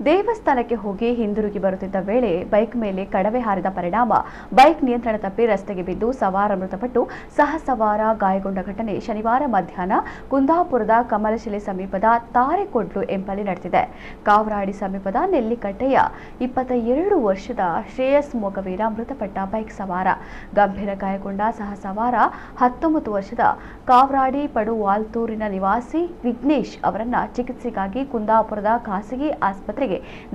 ದೇವಸ್ಥಾನಕ್ಕೆ ಹೋಗಿ ಹಿಂದಿರುಗಿ ಬರುತ್ತಿದ್ದ ವೇಳೆ ಬೈಕ್ ಮೇಲೆ ಕಡವೆ ಹಾರಿದ ಪರಿಣಾಮ ಬೈಕ್ ನಿಯಂತ್ರಣ ತಪ್ಪಿ ರಸ್ತೆಗೆ ಬಿದ್ದು ಸವಾರ ಮೃತಪಟ್ಟು ಸಹ ಸವಾರ ಗಾಯಗೊಂಡ ಘಟನೆ ಶನಿವಾರ ಮಧ್ಯಾಹ್ನ ಕುಂದಾಪುರದ ಕಮಲಶಿಲೆ ಸಮೀಪದ ತಾರೆಕೊಡ್ಲು ಎಂಬಲ್ಲಿ ನಡೆದಿದೆ. ಕಾವರಾಡಿ ಸಮೀಪದ ನೆಲ್ಲಿಕಟ್ಟೆಯ 22 ವರ್ಷದ ಶ್ರೇಯಸ್ ಮೊಗವೀರ ಮೃತಪಟ್ಟ ಬೈಕ್ ಸವಾರ. ಗಂಭೀರ ಗಾಯಗೊಂಡ ಸಹ ಸವಾರ 19 ವರ್ಷದ ಕಾವರಾಡಿ ಪಡುವಾಲ್ತೂರಿನ ನಿವಾಸಿ ವಿಘ್ನೇಶ್ ಅವರನ್ನ ಚಿಕಿತ್ಸೆಗಾಗಿ ಕುಂದಾಪುರದ ಖಾಸಗಿ ಆಸ್ಪತ್ರೆಗೆ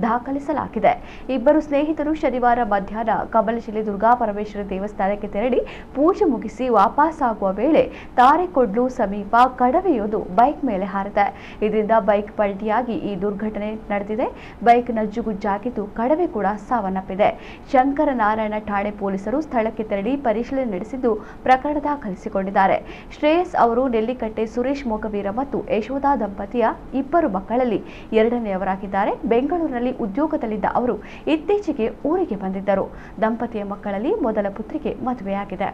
ದಾಖಲಿಸಲಾಗಿದೆ. ಇಬ್ಬರು ಸ್ನೇಹಿತರು ಶನಿವಾರ ಮಧ್ಯಾಹ್ನ ಕಮಲಶಿಲೆ ದುರ್ಗಾ ಪರಮೇಶ್ವರಿ ದೇವಸ್ಥಾನಕ್ಕೆ ತೆರಳಿ ಪೂಜೆ ಮುಗಿಸಿ ವಾಪಸ್ಸಾಗುವ ವೇಳೆ ತಾರೆಕೊಡ್ಲು ಸಮೀಪ ಕಡವೆಯೊಂದು ಬೈಕ್ ಮೇಲೆ ಹಾರಿದೆ. ಇದರಿಂದ ಬೈಕ್ ಪಲ್ಟಿಯಾಗಿ ಈ ದುರ್ಘಟನೆ ನಡೆದಿದೆ. ಬೈಕ್ ನಜ್ಜುಗುಜ್ಜಾಗಿದ್ದು ಕಡವೆ ಕೂಡ ಸಾವನ್ನಪ್ಪಿದೆ. ಶಂಕರನಾರಾಯಣ ಠಾಣೆ ಪೊಲೀಸರು ಸ್ಥಳಕ್ಕೆ ತೆರಳಿ ಪರಿಶೀಲನೆ ನಡೆಸಿದ್ದು ಪ್ರಕರಣ ದಾಖಲಿಸಿಕೊಂಡಿದ್ದಾರೆ. ಶ್ರೇಯಸ್ ಅವರು ನೆಲ್ಲಿಕಟ್ಟೆ ಸುರೇಶ್ ಮೊಗವೀರ ಮತ್ತು ಯಶೋಧ ದಂಪತಿಯ ಇಬ್ಬರು ಮಕ್ಕಳಲ್ಲಿ ಎರಡನೆಯವರಾಗಿದ್ದಾರೆ. ಬೆಂಗಳೂರಿನಲ್ಲಿ ಉದ್ಯೋಗದಲ್ಲಿದ್ದ ಅವರು ಇತ್ತೀಚೆಗೆ ಊರಿಗೆ ಬಂದಿದ್ದರು. ದಂಪತಿಯ ಮಕ್ಕಳಲ್ಲಿ ಮೊದಲ ಪುತ್ರಿಗೆ ಮದುವೆಯಾಗಿದೆ.